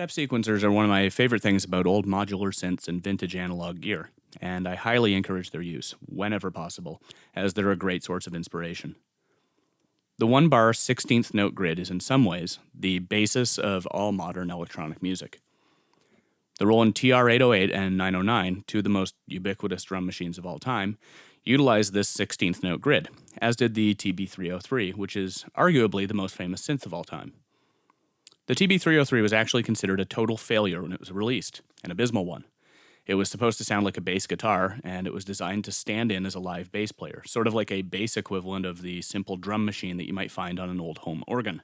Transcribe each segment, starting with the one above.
Step sequencers are one of my favorite things about old modular synths and vintage analog gear, and I highly encourage their use, whenever possible, as they're a great source of inspiration. The 1-bar 16th note grid is in some ways the basis of all modern electronic music. The Roland TR-808 and 909, two of the most ubiquitous drum machines of all time, utilize this 16th note grid, as did the TB-303, which is arguably the most famous synth of all time. The TB-303 was actually considered a total failure when it was released, an abysmal one. It was supposed to sound like a bass guitar, and it was designed to stand in as a live bass player, sort of like a bass equivalent of the simple drum machine that you might find on an old home organ.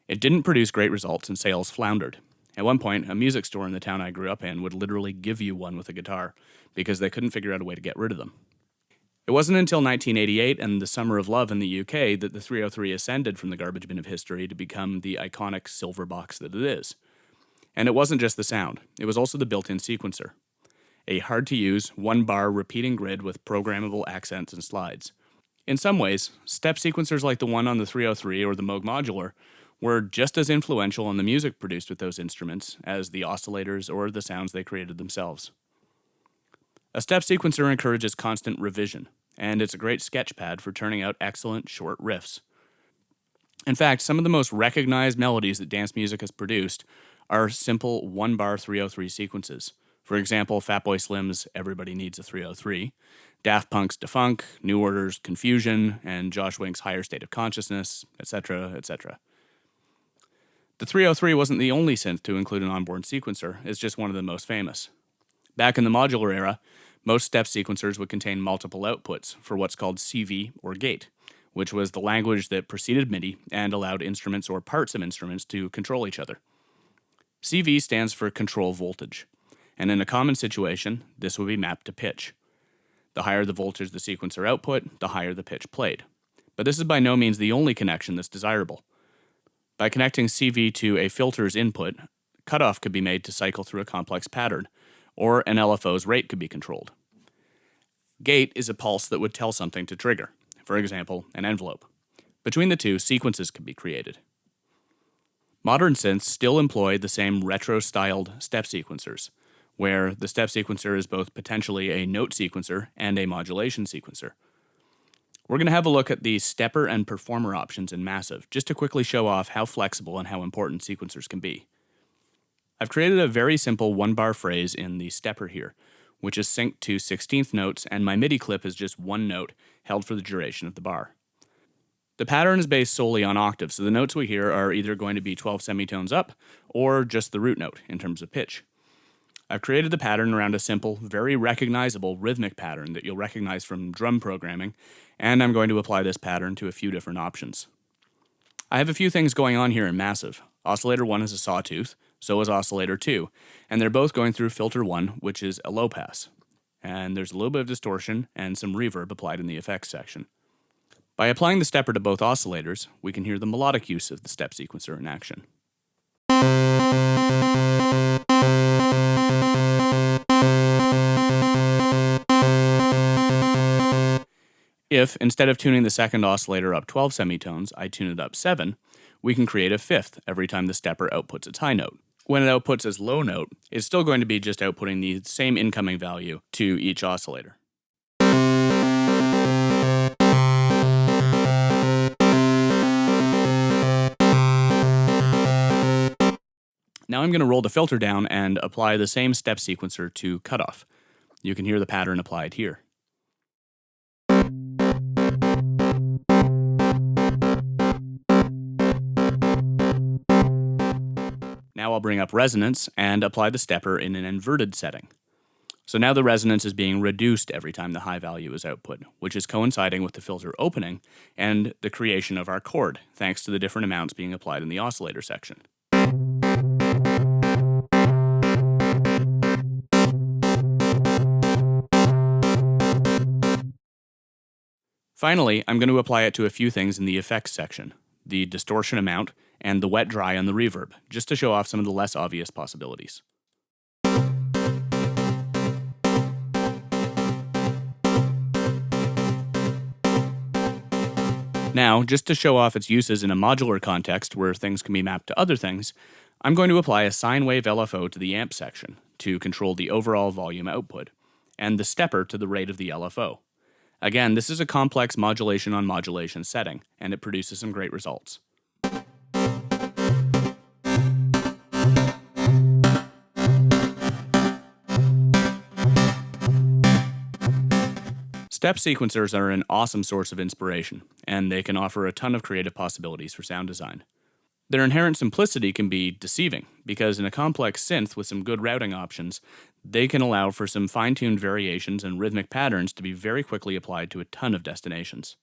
It didn't produce great results, and sales floundered. At one point, a music store in the town I grew up in would literally give you one with a guitar, because they couldn't figure out a way to get rid of them. It wasn't until 1988 and the Summer of Love in the UK that the 303 ascended from the garbage bin of history to become the iconic silver box that it is. And it wasn't just the sound, it was also the built-in sequencer. A hard-to-use, 1-bar repeating grid with programmable accents and slides. In some ways, step sequencers like the one on the 303 or the Moog Modular were just as influential on the music produced with those instruments as the oscillators or the sounds they created themselves. A step sequencer encourages constant revision, and it's a great sketch pad for turning out excellent short riffs. In fact, some of the most recognized melodies that dance music has produced are simple 1-bar 303 sequences. For example, Fatboy Slim's Everybody Needs a 303, Daft Punk's Defunk, New Order's Confusion, and Josh Wink's Higher State of Consciousness, etc., etc. The 303 wasn't the only synth to include an onboard sequencer, it's just one of the most famous. Back in the modular era, most step sequencers would contain multiple outputs for what's called CV or gate, which was the language that preceded MIDI and allowed instruments or parts of instruments to control each other. CV stands for control voltage, and in a common situation, this would be mapped to pitch. The higher the voltage the sequencer output, the higher the pitch played. But this is by no means the only connection that's desirable. By connecting CV to a filter's input, cutoff could be made to cycle through a complex pattern, or an LFO's rate could be controlled. Gate is a pulse that would tell something to trigger, for example, an envelope. Between the two, sequences could be created. Modern synths still employ the same retro-styled step sequencers, where the step sequencer is both potentially a note sequencer and a modulation sequencer. We're going to have a look at the stepper and performer options in Massive, just to quickly show off how flexible and how important sequencers can be. I've created a very simple 1-bar phrase in the stepper here, which is synced to 16th notes, and my MIDI clip is just one note held for the duration of the bar. The pattern is based solely on octaves, so the notes we hear are either going to be 12 semitones up, or just the root note in terms of pitch. I've created the pattern around a simple, very recognizable rhythmic pattern that you'll recognize from drum programming, and I'm going to apply this pattern to a few different options. I have a few things going on here in Massive. Oscillator 1 is a sawtooth, so is oscillator 2, and they're both going through filter 1, which is a low pass. And there's a little bit of distortion and some reverb applied in the effects section. By applying the stepper to both oscillators, we can hear the melodic use of the step sequencer in action. If, instead of tuning the second oscillator up 12 semitones, I tune it up 7, we can create a fifth every time the stepper outputs its high note. When it outputs its low note, it's still going to be just outputting the same incoming value to each oscillator. Now I'm going to roll the filter down and apply the same step sequencer to cutoff. You can hear the pattern applied here. Now I'll bring up resonance and apply the stepper in an inverted setting. So now the resonance is being reduced every time the high value is output, which is coinciding with the filter opening and the creation of our chord, thanks to the different amounts being applied in the oscillator section. Finally, I'm going to apply it to a few things in the effects section, the distortion amount, and the wet-dry on the reverb, just to show off some of the less obvious possibilities. Now, just to show off its uses in a modular context where things can be mapped to other things, I'm going to apply a sine wave LFO to the amp section to control the overall volume output, and the stepper to the rate of the LFO. Again, this is a complex modulation on modulation setting, and it produces some great results. Step sequencers are an awesome source of inspiration, and they can offer a ton of creative possibilities for sound design. Their inherent simplicity can be deceiving, because in a complex synth with some good routing options, they can allow for some fine-tuned variations and rhythmic patterns to be very quickly applied to a ton of destinations.